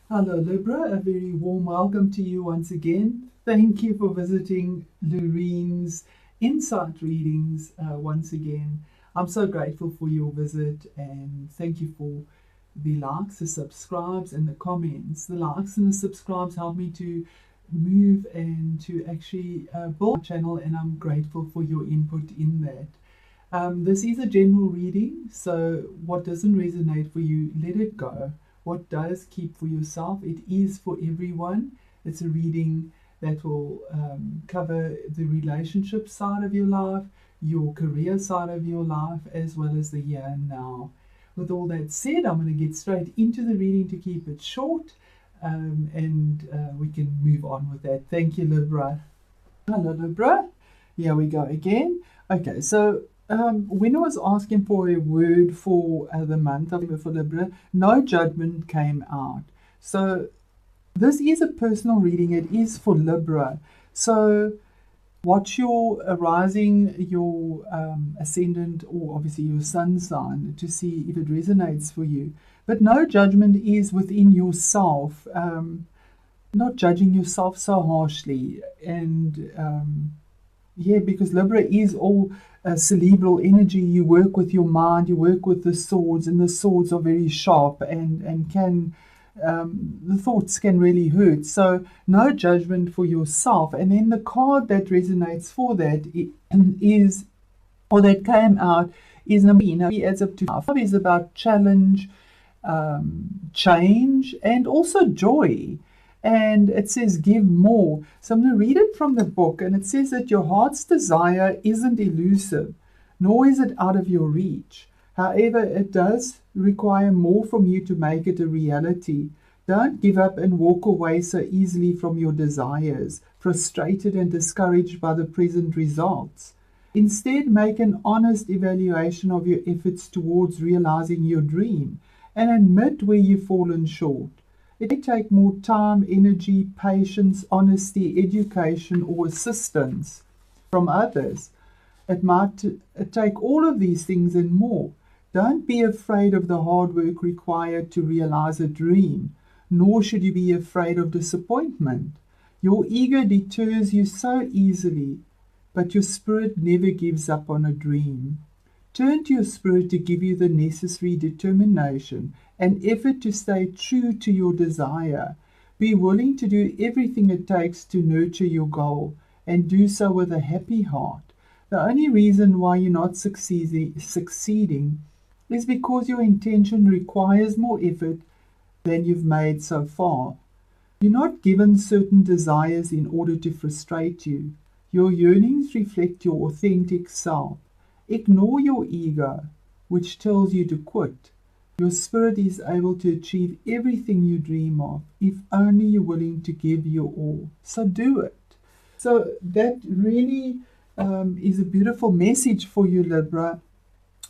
Hello, Libra. A very warm welcome to you once again. Thank you for visiting Lorene's Insight Readings once again. I'm so grateful for your visit and thank you for the likes, the subscribes, and the comments. The likes and the subscribes help me to move and to actually build my channel, and I'm grateful for your input in that. This is a general reading, so what doesn't resonate for you, let it go. What does, keep for yourself. It is for everyone. It's a reading that will cover the relationship side of your life, your career side of your life, as well as the here and now. With all that said, I'm going to get straight into the reading to keep it short, and we can move on with that. Thank you, Libra. Hello, Libra. Here we go again. Okay, so when I was asking for a word for the month of for Libra, no judgment came out. So this is a personal reading. It is for Libra. So watch your rising, your ascendant, or obviously your sun sign to see if it resonates for you. But no judgment is within yourself. Not judging yourself so harshly, and yeah, because Libra is all cerebral energy. You work with your mind, you work with the swords, and the swords are very sharp and can the thoughts can really hurt. So no judgment for yourself. And then the card that resonates for that is, or that came out, is number 3. Now he adds up to 5. Is about challenge, change, and also joy. And it says, give more. So I'm going to read it from the book, and it says that your heart's desire isn't elusive, nor is it out of your reach. However, it does require more from you to make it a reality. Don't give up and walk away so easily from your desires, frustrated and discouraged by the present results. Instead, make an honest evaluation of your efforts towards realizing your dream and admit where you've fallen short. It may take more time, energy, patience, honesty, education, or assistance from others. It might take all of these things and more. Don't be afraid of the hard work required to realize a dream, nor should you be afraid of disappointment. Your ego deters you so easily, but your spirit never gives up on a dream. Turn to your spirit to give you the necessary determination and effort to stay true to your desire. Be willing to do everything it takes to nurture your goal, and do so with a happy heart. The only reason why you're not succeeding is because your intention requires more effort than you've made so far. You're not given certain desires in order to frustrate you. Your yearnings reflect your authentic self. Ignore your ego, which tells you to quit. Your spirit is able to achieve everything you dream of, if only you're willing to give your all. So do it. So that really is a beautiful message for you, Libra,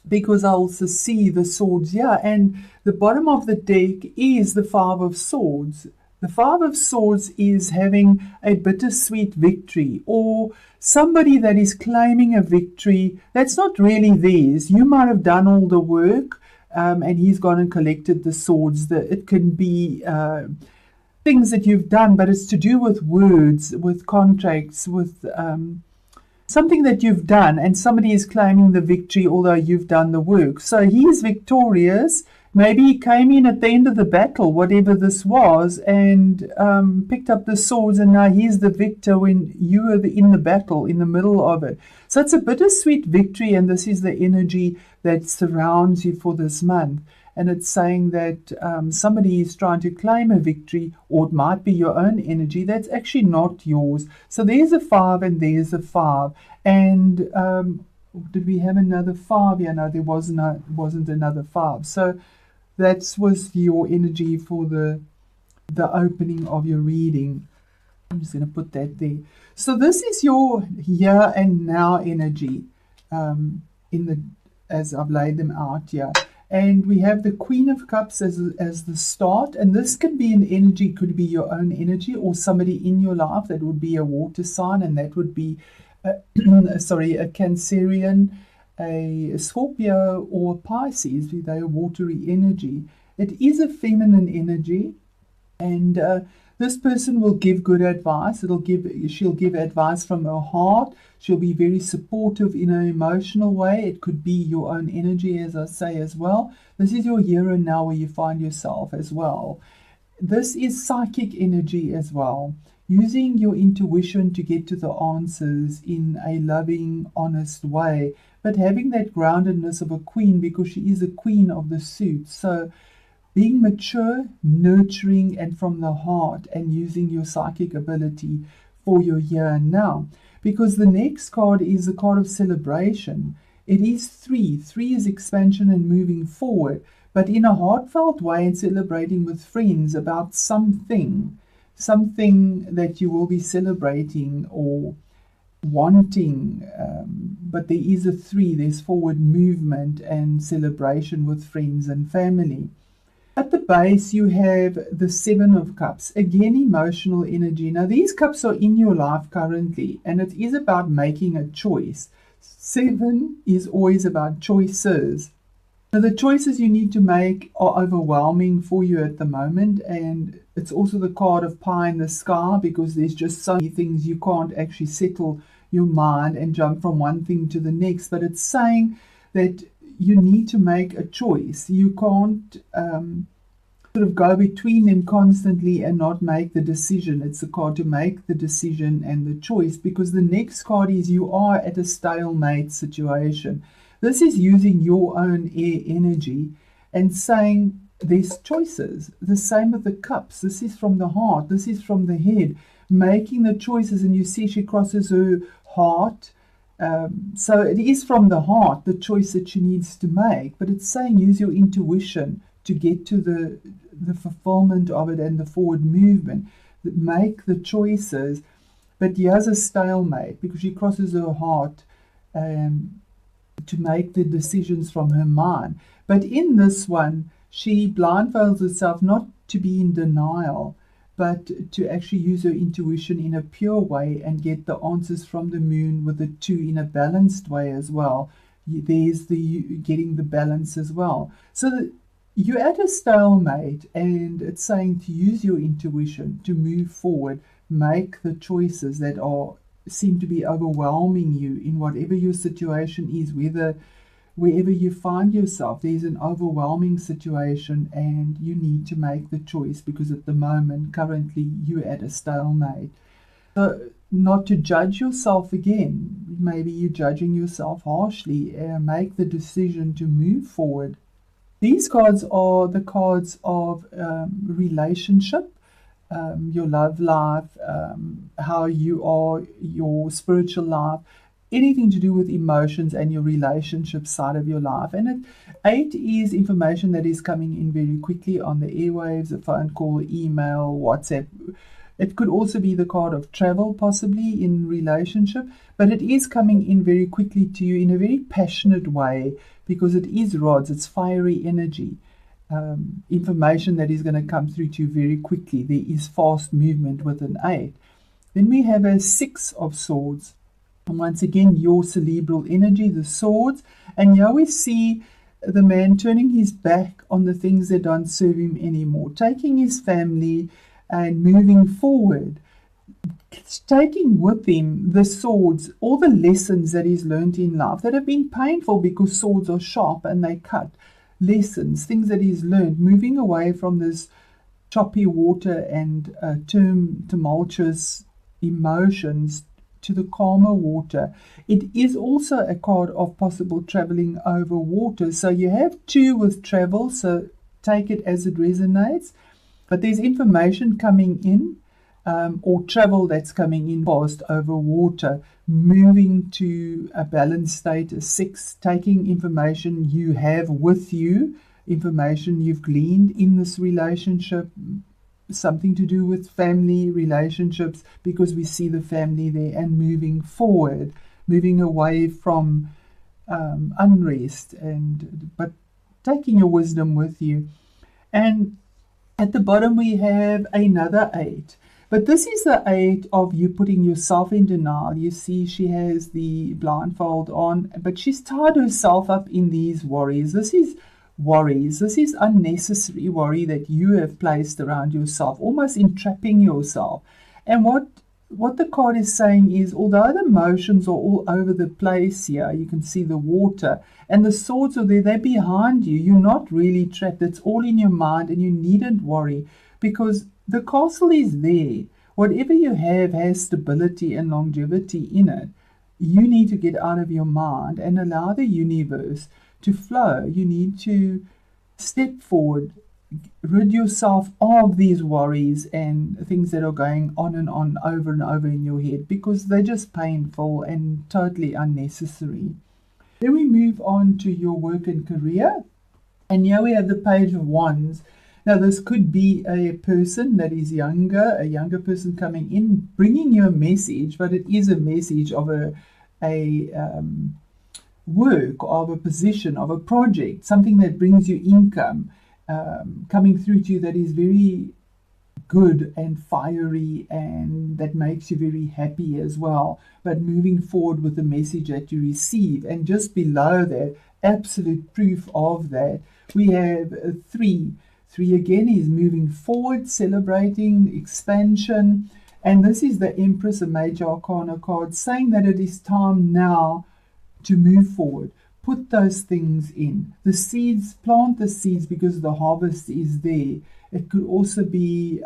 because I also see the swords here, and the bottom of the deck is the 5 of Swords. The 5 of Swords is having a bittersweet victory, or somebody that is claiming a victory that's not really theirs. You might have done all the work, and he's gone and collected the swords. It can be things that you've done, but it's to do with words, with contracts, with something that you've done, and somebody is claiming the victory, although you've done the work. So he is victorious. Maybe he came in at the end of the battle, whatever this was, and picked up the swords, and now he's the victor when you were in the battle, in the middle of it. So it's a bittersweet victory, and this is the energy that surrounds you for this month. And it's saying that somebody is trying to claim a victory, or it might be your own energy that's actually not yours. So there's a 5 and there's a 5. And did we have another 5? Yeah, no, there wasn't another 5. So that was your energy for the opening of your reading. I'm just going to put that there. So this is your here and now energy as I've laid them out here. And we have the Queen of Cups as the start. And this can be an energy, could be your own energy or somebody in your life. That would be a water sign, and that would be, a Cancerian, a Scorpio, or a Pisces. They're a watery energy. It is a feminine energy. And this person will give good advice. She'll give advice from her heart. She'll be very supportive in an emotional way. It could be your own energy, as I say, as well. This is your here and now where you find yourself as well. This is psychic energy as well. Using your intuition to get to the answers in a loving, honest way, but having that groundedness of a queen, because she is a queen of the suit. So being mature, nurturing, and from the heart, and using your psychic ability for your here and now. Because the next card is the card of celebration. It is 3. 3 is expansion and moving forward, but in a heartfelt way, and celebrating with friends about something that you will be celebrating or wanting. But there is a 3. There's forward movement and celebration with friends and family. At the base, you have the 7 of Cups. Again, emotional energy. Now, these cups are in your life currently, and it is about making a choice. 7 is always about choices. Now, the choices you need to make are overwhelming for you at the moment, and it's also the card of pie in the sky, because there's just so many things you can't actually settle your mind and jump from one thing to the next. But it's saying that you need to make a choice. You can't sort of go between them constantly and not make the decision. It's a card to make the decision and the choice, because the next card is you are at a stalemate situation. This is using your own air energy and saying there's choices. The same with the cups. This is from the heart. This is from the head. Making the choices, and you see she crosses her heart. So it is from the heart, the choice that she needs to make. But it's saying use your intuition to get to the fulfillment of it and the forward movement. Make the choices. But here's a stalemate, because she crosses her heart to make the decisions from her mind. But in this one, she blindfolds herself not to be in denial, but to actually use her intuition in a pure way and get the answers from the moon with the 2 in a balanced way as well. There's the getting the balance as well. So you're at a stalemate, and it's saying to use your intuition to move forward, make the choices that seem to be overwhelming you in whatever your situation is, wherever you find yourself. There's an overwhelming situation, and you need to make the choice, because at the moment, currently, you're at a stalemate. So not to judge yourself again. Maybe you're judging yourself harshly. Make the decision to move forward. These cards are the cards of relationship, your love life, how you are, your spiritual life, anything to do with emotions and your relationship side of your life. And 8 is information that is coming in very quickly on the airwaves, a phone call, email, WhatsApp. It could also be the card of travel, possibly in relationship, but it is coming in very quickly to you in a very passionate way, because it is rods, it's fiery energy. Information that is going to come through to you very quickly. There is fast movement with an 8. Then we have a 6 of swords. And once again, your cerebral energy, the swords. And here we see the man turning his back on the things that don't serve him anymore, taking his family and moving forward, taking with him the swords, all the lessons that he's learned in life that have been painful, because swords are sharp and they cut. Lessons, things that he's learned, moving away from this choppy water and tumultuous emotions to the calmer water. It is also a card of possible traveling over water. So you have 2 with travel, so take it as it resonates. But there's information coming in, or travel that's coming in fast over water, moving to a balanced state, a 6, taking information you have with you, information you've gleaned in this relationship, something to do with family relationships, because we see the family there, and moving forward, moving away from unrest, but taking your wisdom with you. And at the bottom we have another 8. But this is the 8 of you putting yourself in denial. You see she has the blindfold on, but she's tied herself up in these worries. This is worries. This is unnecessary worry that you have placed around yourself, almost entrapping yourself. And what the card is saying is, although the emotions are all over the place here, you can see the water and the swords are there, they're behind you. You're not really trapped. It's all in your mind, and you needn't worry because the castle is there. Whatever you have has stability and longevity in it. You need to get out of your mind and allow the universe to flow. You need to step forward, rid yourself of these worries and things that are going on and over in your head, because they're just painful and totally unnecessary. Then we move on to your work and career. And here we have the Page of Wands. Now, this could be a person that is younger, a younger person coming in, bringing you a message, but it is a message of a work, of a position, of a project, something that brings you income, coming through to you that is very good and fiery and that makes you very happy as well. But moving forward with the message that you receive. And just below that, absolute proof of that, we have three. Three again is moving forward, celebrating, expansion. And this is the Empress, a Major Arcana card, saying that it is time now to move forward. Put those things in. The seeds, plant the seeds because the harvest is there. It could also be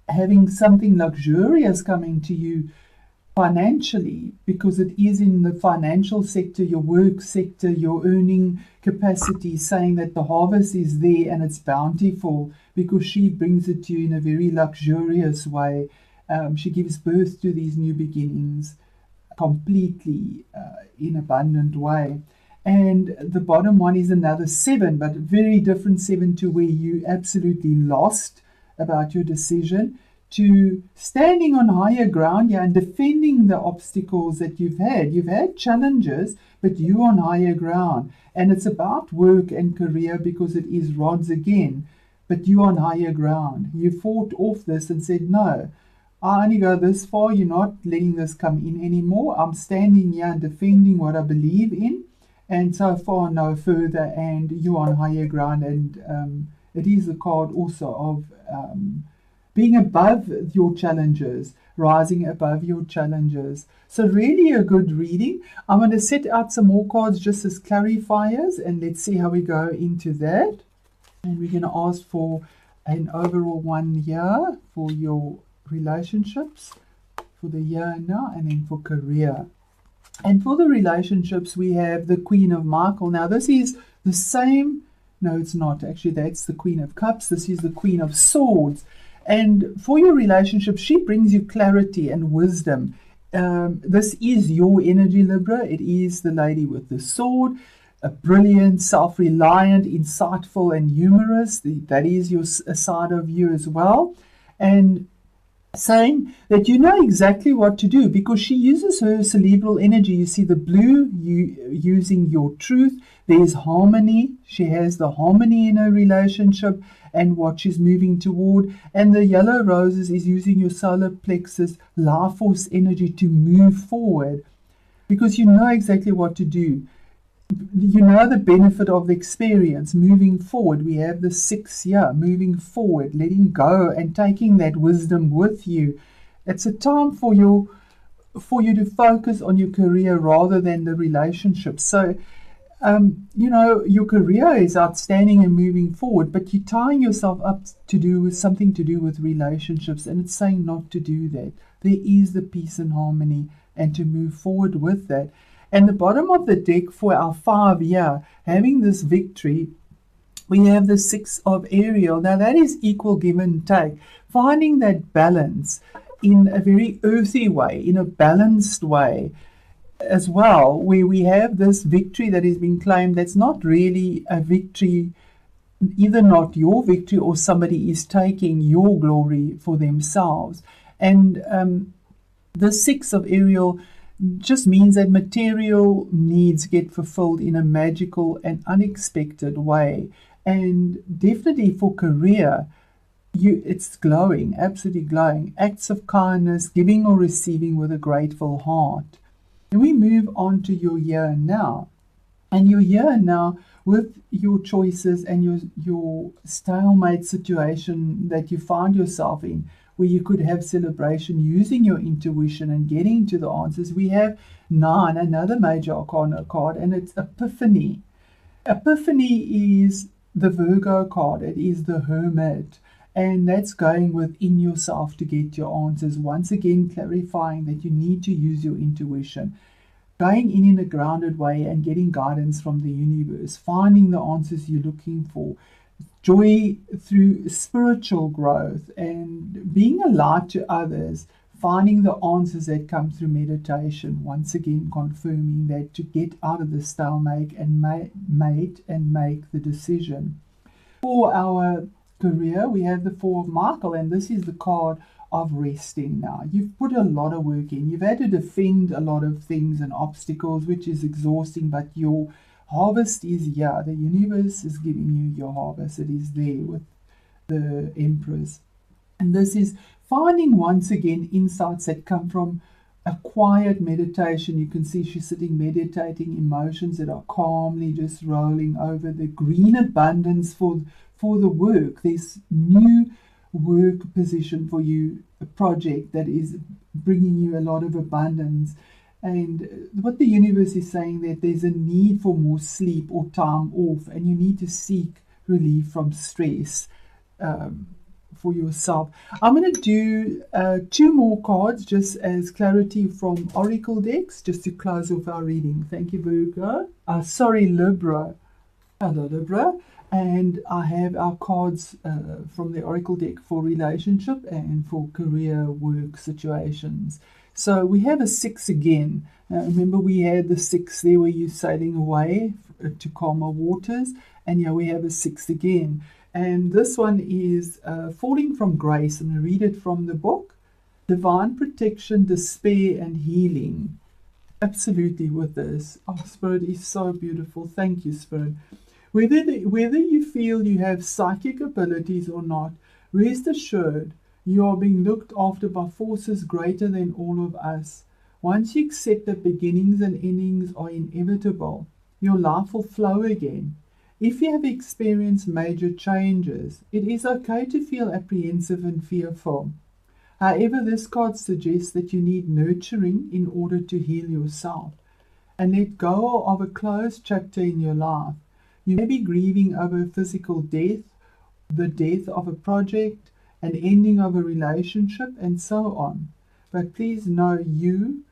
having something luxurious coming to you financially, because it is in the financial sector, your work sector, your earning capacity, saying that the harvest is there and it's bountiful because she brings it to you in a very luxurious way. She gives birth to these new beginnings completely in abundant way. And the bottom one is another 7, but a very different 7 to where you absolutely lost about your decision, to standing on higher ground, and defending the obstacles that you've had. You've had challenges, but you're on higher ground. And it's about work and career because it is rods again, but you're on higher ground. You fought off this and said, no, I only go this far. You're not letting this come in anymore. I'm standing here and defending what I believe in, and so far no further, and you're on higher ground. And it is a card also of being above your challenges, rising above your challenges. So really a good reading. I'm going to set out some more cards just as clarifiers, and let's see how we go into that. And we're going to ask for an overall 1 year for your relationships, for the year now, and then for career. And for the relationships, we have the Queen of Michael. Now, this is the same. No, it's not. Actually, that's the Queen of Cups. This is the Queen of Swords. And for your relationship, she brings you clarity and wisdom. This is your energy, Libra. It is the lady with the sword, a brilliant, self-reliant, insightful, and humorous. That is your side of you as well. And saying that you know exactly what to do because she uses her cerebral energy. You see the blue, you using your truth. There's harmony. She has the harmony in her relationship and what she's moving toward. And the yellow roses is using your solar plexus, life force energy to move forward because you know exactly what to do. You know the benefit of the experience moving forward. We have the 6th year, moving forward, letting go and taking that wisdom with you. It's a time for you to focus on your career rather than the relationship. So, your career is outstanding and moving forward, but you're tying yourself up to do with something to do with relationships, and it's saying not to do that. There is the peace and harmony, and to move forward with that. And the bottom of the deck for our 5 year, having this victory, we have the 6 of Ariel. Now that is equal give and take. Finding that balance in a very earthy way, in a balanced way as well, where we have this victory that is being claimed that's not really a victory, either not your victory or somebody is taking your glory for themselves. And the 6 of Ariel just means that material needs get fulfilled in a magical and unexpected way. And definitely for career, it's glowing, absolutely glowing. Acts of kindness, giving or receiving with a grateful heart. And we move on to your year now. And your year now with your choices and your stalemate situation that you find yourself in, where you could have celebration using your intuition and getting to the answers. We have 9, another major arcana card, and it's Epiphany. Epiphany is the Virgo card. It is the Hermit. And that's going within yourself to get your answers. Once again, clarifying that you need to use your intuition. Going in a grounded way and getting guidance from the universe. Finding the answers you're looking for. Joy through spiritual growth and being a light to others. Finding the answers that come through meditation. Once again, confirming that to get out of the stalemate and mate and make the decision. For our career, we have the 4 of Michael, and this is the card of resting now. You've put a lot of work in. You've had to defend a lot of things and obstacles, which is exhausting, but your harvest is here. The universe is giving you your harvest. It is there with the Empress. And this is finding, once again, insights that come from a quiet meditation. You can see she's sitting meditating, emotions that are calmly just rolling over, the green abundance for the work. There's new work position for you, a project that is bringing you a lot of abundance. And what the universe is saying, that there's a need for more sleep or time off, and you need to seek relief from stress for yourself. I'm going to do 2 more cards just as clarity from Oracle decks, just to close off our reading. Thank you, Virgo. Libra. Hello, Libra. And I have our cards from the Oracle deck for relationship and for career work situations. So we have a 6 again. Now, remember, we had the 6 there where you're sailing away to calmer waters. And here we have a 6 again. And this one is Falling from Grace. I'm going to read it from the book. Divine protection, despair, and healing. Absolutely with this. Oh, Spirit is so beautiful. Thank you, Spirit. Whether you feel you have psychic abilities or not, rest assured you are being looked after by forces greater than all of us. Once you accept that beginnings and endings are inevitable, your life will flow again. If you have experienced major changes, it is okay to feel apprehensive and fearful. However, this card suggests that you need nurturing in order to heal yourself and let go of a closed chapter in your life. You may be grieving over physical death, the death of a project, an ending of a relationship, and so on. But please know you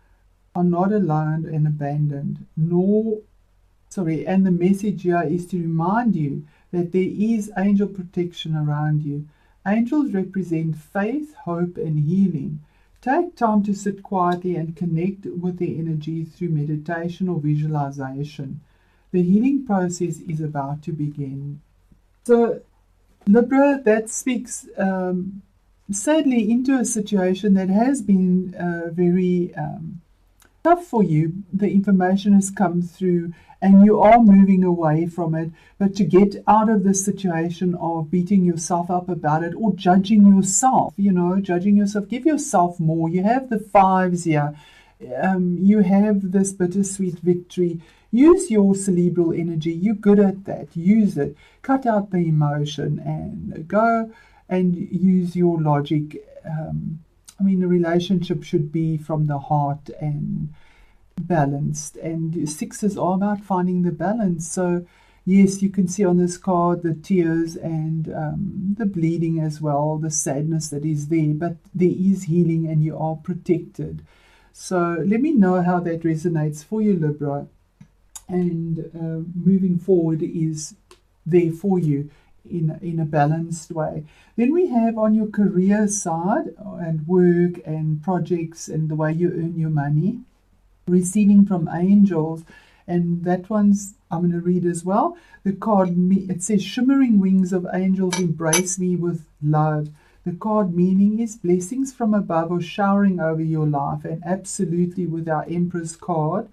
are not alone and abandoned, and the message here is to remind you that there is angel protection around you. Angels represent faith, hope, and healing. Take time to sit quietly and connect with their energy through meditation or visualization. The healing process is about to begin. So, Libra, that speaks sadly into a situation that has been very tough for you. The information has come through and you are moving away from it, but to get out of this situation of beating yourself up about it or judging yourself, give yourself more. You have the 5s here. You have this bittersweet victory. Use your cerebral energy. You're good at that. Use it. Cut out the emotion and go and use your logic. A relationship should be from the heart and balanced. And 6s are about finding the balance. So, yes, you can see on this card the tears and the bleeding as well, the sadness that is there. But there is healing and you are protected. So let me know how that resonates for you, Libra. And moving forward is there for you in a balanced way. Then we have on your career side and work and projects and the way you earn your money, receiving from angels. And that one's I'm going to read as well. The card, it says, shimmering wings of angels embrace me with love. The card meaning is blessings from above are showering over your life. And absolutely with our Empress card,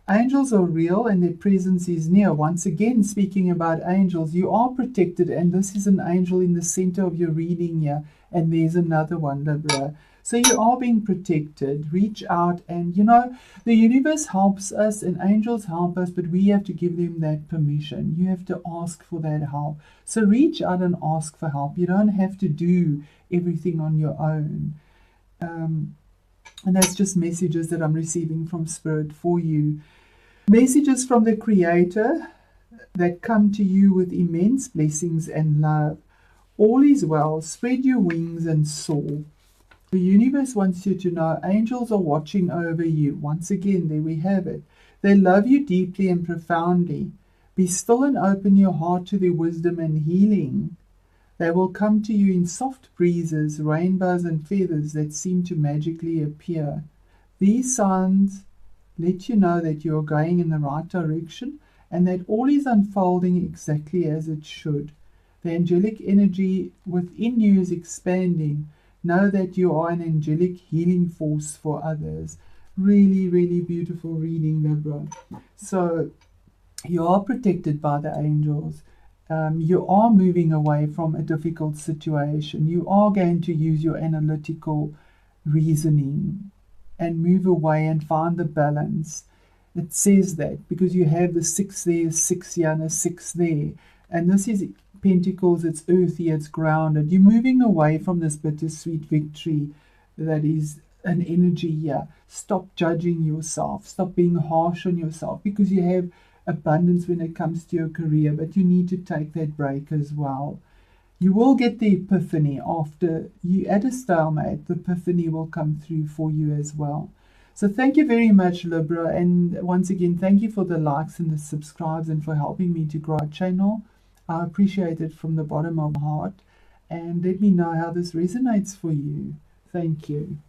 angels are real and their presence is near. Once again, speaking about angels, you are protected, and this is an angel in the center of your reading here. And there's another one, Libra. So you are being protected. Reach out, and the universe helps us and angels help us, but we have to give them that permission. You have to ask for that help. So reach out and ask for help. You don't have to do everything on your own. And that's just messages that I'm receiving from Spirit for you. Messages from the Creator that come to you with immense blessings and love. All is well. Spread your wings and soar. The universe wants you to know angels are watching over you. Once again, there we have it. They love you deeply and profoundly. Be still and open your heart to their wisdom and healing. They will come to you in soft breezes, rainbows and feathers that seem to magically appear. These signs let you know that you are going in the right direction and that all is unfolding exactly as it should. The angelic energy within you is expanding. Know that you are an angelic healing force for others. Really, really beautiful reading, Libra. So you are protected by the angels. You are moving away from a difficult situation. You are going to use your analytical reasoning and move away and find the balance. It says that because you have the 6 there, 6 here, and a 6 there. And this is Pentacles, it's earthy, it's grounded. You're moving away from this bittersweet victory that is an energy here. Stop judging yourself. Stop being harsh on yourself, because you have abundance when it comes to your career, but you need to take that break as well. You will get the epiphany after you at a stalemate. The epiphany will come through for you as well. So thank you very much, Libra. And once again, thank you for the likes and the subscribes and for helping me to grow our channel. I appreciate it from the bottom of my heart. And let me know how this resonates for you. Thank you.